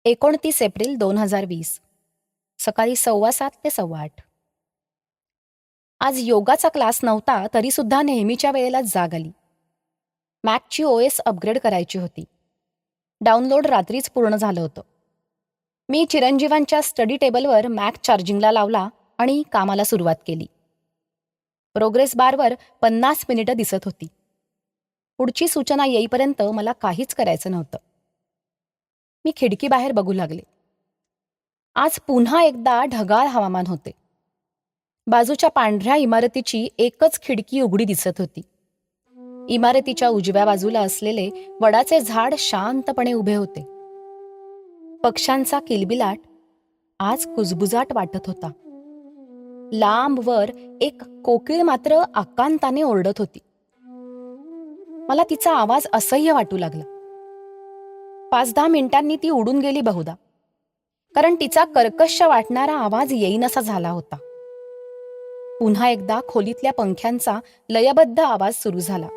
29 April 2020 सकाळी 7:15 ते 8:15. आज योगाचा क्लास नव्हता तरीसुद्धा नेहमीच्या वेळेला जाग आली. मॅकची OS अपग्रेड करायची होती. डाउनलोड रात्रीच पूर्ण झालं होतं. मी चिरंजीवांच्या स्टडी टेबलवर मॅक चार्जिंगला लावला आणि कामाला सुरुवात केली. प्रोग्रेस बारवर 50 मिनिटं दिसत होती. पुढची सूचना येईपर्यंत मला काहीच करायचं नव्हतं. मी खिडकीबाहेर बघू लागले. आज पुन्हा एकदा ढगाळ हवामान होते. बाजूच्या पांढऱ्या इमारतीची एकच खिडकी उघडी दिसत होती. इमारतीच्या उजव्या बाजूला असलेले वडाचे झाड शांतपणे उभे होते. पक्ष्यांचा किलबिलाट आज कुजबुजाट वाटत होता. लांब वर एक कोकिळ मात्र आकांताने ओरडत होती. मला तिचा आवाज असह्य वाटू लागला. 5-10 मिनिटांनी ती उडून गेली बहुधा, कारण तिचा कर्कश वाटणारा आवाज येईनसा झाला होता. पुन्हा एकदा खोलीतल्या पंख्यांचा लयबद्ध आवाज सुरू झाला.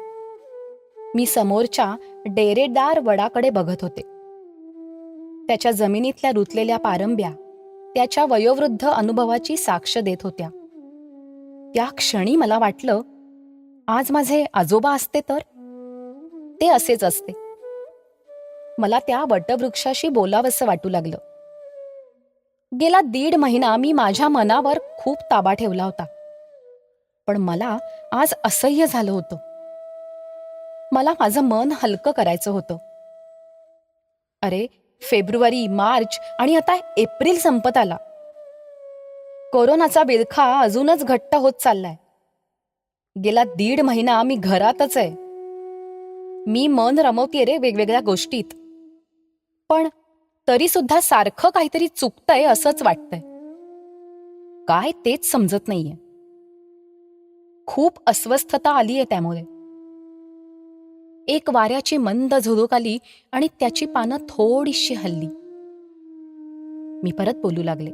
मी समोरच्या डेरेदार वडाकडे बघत होते. त्याच्या जमिनीतल्या रुतलेल्या पारंब्या त्याच्या वयोवृद्ध अनुभवाची साक्ष देत होत्या. त्या क्षणी मला वाटलं, आज माझे आजोबा असते तर? ते असेच असते. मला त्या वटवृक्षाशी बोलावंसं वाटू लागलं. गेला 1.5 महिना मी माझ्या मनावर खूप ताबा ठेवला होता, पण मला आज असह्य झालं होतं. मला माझं मन हलकं करायचं होतं. अरे, फेब्रुवारी, मार्च आणि आता एप्रिल संपत आला. कोरोनाचा विळखा अजूनच घट्ट होत चाललाय. गेला 1.5 महिना मी घरातच आहे. मी मन रमवतेय रे वेगवेगळ्या गोष्टीत, पण तरी सुद्धा सारखं काहीतरी चुकतंय असंच वाटतंय. काय तेच समजत नाहीये. खूप अस्वस्थता आलीये त्यामुळे. एक वाऱ्याची मंद झुळूक आली आणि त्याची पानं थोडीशी हलली. मी परत बोलू लागले.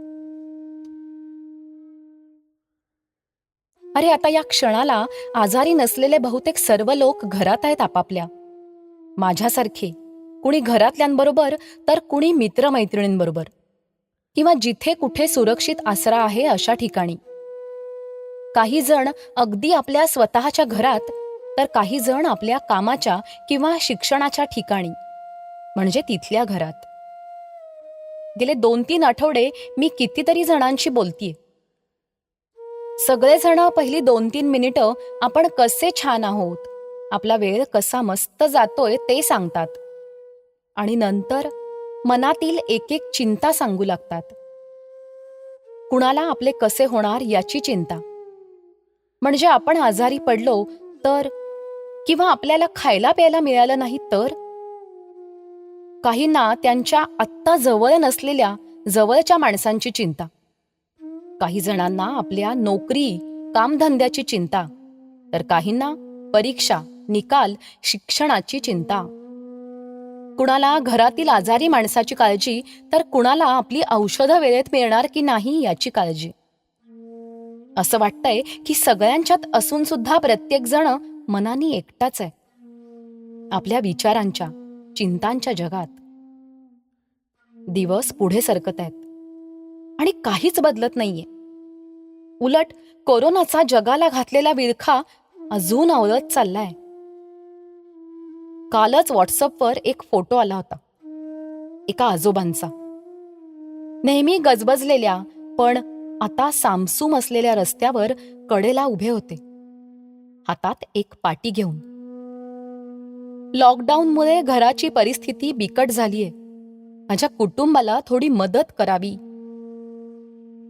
अरे, आता या क्षणाला आजारी नसलेले बहुतेक सर्व लोक घरात आहेत आपापल्या. माझ्यासारखे कुणी घरातल्यांबरोबर तर कुणी मित्रमैत्रिणींबरोबर, किंवा जिथे कुठे सुरक्षित आसरा आहे अशा ठिकाणी. काही जण अगदी आपल्या स्वतःच्या घरात, तर काही जण आपल्या कामाच्या किंवा शिक्षणाच्या ठिकाणी, म्हणजे तिथल्या घरात. गेले 2-3 आठवडे मी कितीतरी जणांशी बोलतीये. सगळेजण पहिली 2-3 मिनिटं आपण कसे छान आहोत, आपला वेळ कसा मस्त जातोय ते सांगतात, आणि नंतर मनातील एक एक चिंता सांगू लागतात. कुणाला आपले कसे होणार याची चिंता, म्हणजे आपण आजारी पडलो तर, किंवा आपल्याला खायला प्यायला मिळालं नाही तर. काहींना त्यांच्या आत्ता जवळ नसलेल्या जवळच्या माणसांची चिंता. काही जणांना आपल्या नोकरी कामधंद्याची चिंता, तर काहींना परीक्षा, निकाल, शिक्षणाची चिंता. कुणाला घरातील आजारी माणसाची काळजी, तर कुणाला आपली औषधं वेळेत मिळणार की नाही याची काळजी. असं वाटतंय की सगळ्यांच्यात असून सुद्धा प्रत्येक जण मनाने एकटाच आहे, आपल्या विचारांच्या, चिंतांच्या जगात. दिवस पुढे सरकत आहेत आणि काहीच बदलत नाहीये. उलट कोरोनाचा जगाला घातलेला विळखा अजून आवळत चाललाय. कालच व्हॉट्सअपवर एक फोटो आला होता एका आजोबांचा. नेहमी गजबजलेल्या पण आता सामसूम असलेल्या रस्त्यावर कडेला उभे होते, हातात एक पाटी घेऊन. लॉकडाऊनमुळे घराची परिस्थिती बिकट झालीये. माझ्या कुटुंबाला थोडी मदत करावी.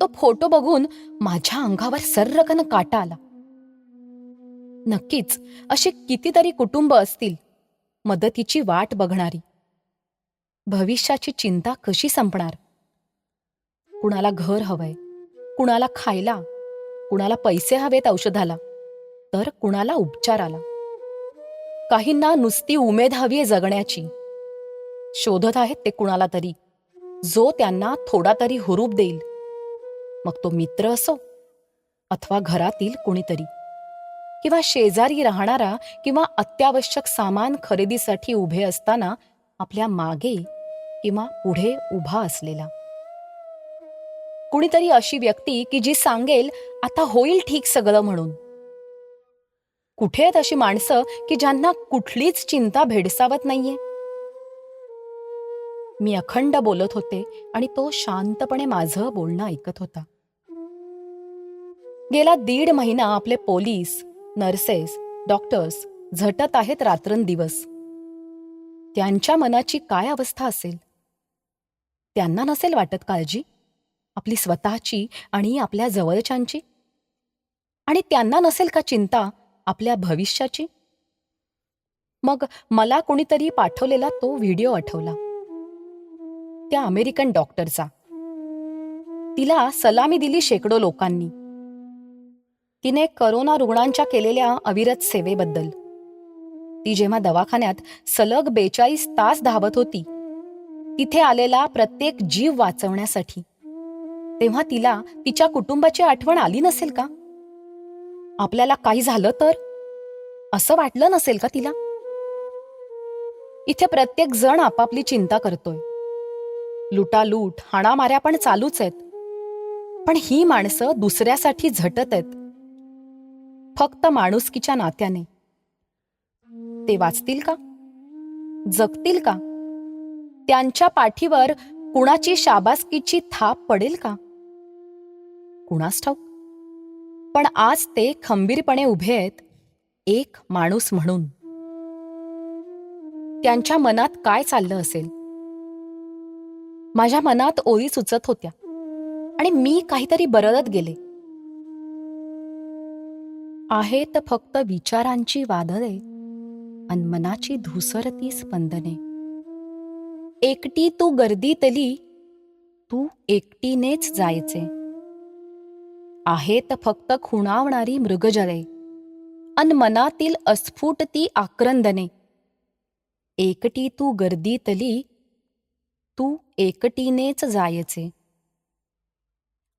तो फोटो बघून माझ्या अंगावर सर्रकन काटा आला. नक्कीच अशी कितीतरी कुटुंब असतील मदतीची वाट बघणारी. भविष्याची चिंता कशी संपणार? कुणाला घर हवंय, कुणाला खायला, कुणाला पैसे हवेत औषधाला, तर कुणाला उपचाराला. काहींना नुसती उमेद हवीये जगण्याची. शोधत आहेत ते कुणाला तरी, जो त्यांना थोडा तरी हुरूप देईल. मग तो मित्र असो, अथवा घरातील कोणीतरी, किंवा शेजारी राहणारा, किंवा अत्यावश्यक सामान खरेदीसाठी उभे असताना आपल्या मागे किंवा पुढे उभा असलेला. कुणीतरी अशी व्यक्ती की जी सांगेल आता होईल ठीक सगळं म्हणून. कुठे आहेत अशी माणसं की ज्यांना कुठलीच चिंता भेडसावत नाहीये? मी अखंड बोलत होते आणि तो शांतपणे माझं बोलणं ऐकत होता. गेला 1.5 महिना आपले पोलीस, नर्सेस, डॉक्टर्स झटत आहेत रात्रंदिवस. त्यांच्या मनाची काय अवस्था असेल? त्यांना नसेल वाटत काळजी, आपली स्वतःची आणि आपल्या जवळच्यांची? आणि त्यांना नसेल का चिंता आपल्या भविष्याची? मग मला कोणीतरी पाठवलेला तो व्हिडिओ आठवला, त्या अमेरिकन डॉक्टरचा. तिला सलामी दिली शेकडो लोकांनी. तिने करोना रुग्णांच्या केलेल्या अविरत सेवेबद्दल. ती जेव्हा दवाखान्यात सलग 42 तास धावत होती, तिथे आलेला प्रत्येक जीव वाचवण्यासाठी, तेव्हा तिला तिच्या कुटुंबाची आठवण आली नसेल का? आपल्याला काही झालं तर असं वाटलं नसेल का तिला? इथे प्रत्येक जण आपापली चिंता करतोय. लुटालूट, हाणामाऱ्या पण चालूच आहेत. पण ही माणसं दुसऱ्यासाठी झटत आहेत, फक्त माणुसकीच्या नात्याने. ते वाचतील का? जगतील का? त्यांच्या पाठीवर कुणाची शाबासकीची थाप पडेल का? कुणास ठाऊक. पण आज ते खंबीरपणे उभे आहेत, एक माणूस म्हणून. त्यांच्या मनात काय चाललं असेल? माझ्या मनात ओळी सुचत होत्या आणि मी काहीतरी बरळत गेले. आहेत फक्त विचारांची वादळे अन मनाची धुसरती स्पंदने. एकटी तू गर्दीतली, तू एकटीनेच जायचे. आहेत फक्त खुणावणारी मृगजळे अन मनातील अस्फुट ती आक्रंदने. एकटी तू गर्दीतली, तू एकटीनेच जायचे.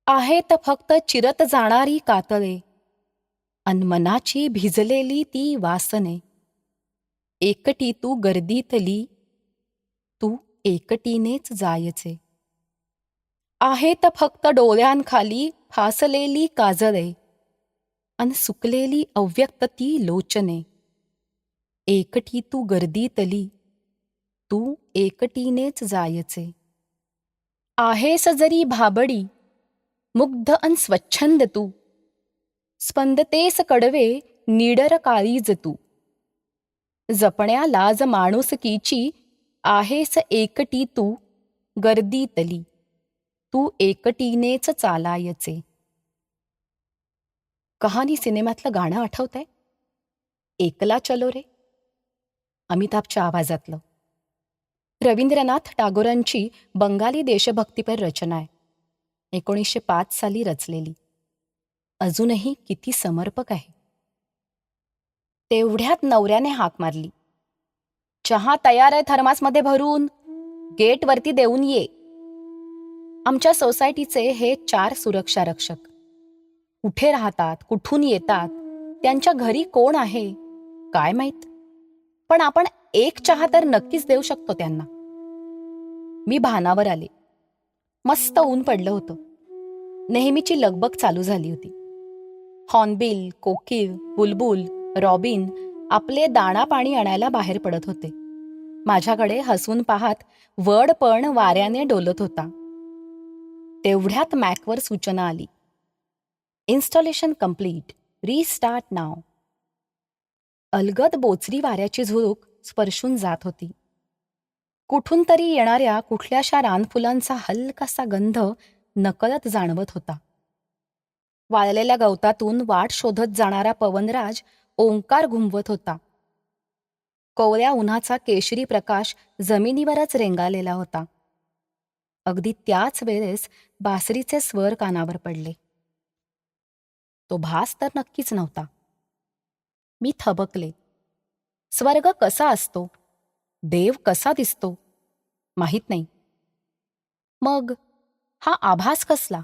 आहेत फक्त चिरत जाणारी कातळे अन मनाची भिजलेली ती वासने. एकटी तू गर्दीतली, तू एकटीनेच जायचे. आहेत फक्त डोळ्यांखाली फासलेली काजळे अन सुकलेली अव्यक्त ती लोचने. एकटी तू गर्दीतली, तू एकटीनेच जायचे. आहेस जरी भाबडी, मुग्ध अन स्वच्छंद तू, स्पंदतेस कडवे निडर काळीज तू. जपण्या लाज माणुसकीची आहेस एकटी तू गर्दीतली, तू एकटीनेच चालायचे. कहाणी सिनेमातलं गाणं आठवतंय? एकला चलो रे, अमिताभच्या आवाजातलं. रवींद्रनाथ टागोरांची बंगाली देशभक्तीपर रचना आहे. 1905 साली रचलेली. अजूनही किती समर्पक आहे. तेवढ्यात नवऱ्याने हाक मारली, चहा तयार आहे थर्मासमध्ये भरून, गेटवरती देऊन ये. आमच्या सोसायटीचे हे 4 सुरक्षा रक्षक. कुठे राहतात, कुठून येतात, त्यांच्या घरी कोण आहे काय माहीत, पण आपण एक चहा तर नक्कीच देऊ शकतो त्यांना. मी भानावर आले. मस्त ऊन पडलं होतं. नेहमीची लगबग चालू झाली होती. हॉर्नबिल, कोकीळ, बुलबुल, रॉबिन आपले दाणा पाणी आणायला बाहेर पडत होते. माझ्याकडे हसून पाहत वड पण वाऱ्याने डोलत होता. तेवढ्यात मॅकवर सूचना आली, इन्स्टॉलेशन कंप्लीट, रिस्टार्ट नाव. अलगद बोचरी वाऱ्याची झुळूक स्पर्शून जात होती. कुठून तरी येणाऱ्या कुठल्याशा रानफुलांचा हलकासा गंध नकळत जाणवत होता. वाळलेल्या गवतातून वाट शोधत जाणारा पवनराज ओंकार घुमवत होता. कोवळ्या उन्हाचा केशरी प्रकाश जमिनीवरच रेंगाळलेला होता. अगदी त्याच वेळेस बासरीचे स्वर कानावर पडले. तो भास तर नक्कीच नव्हता. मी थबकले. स्वर्ग कसा असतो, देव कसा दिसतो माहीत नाही. मग हा आभास कसला?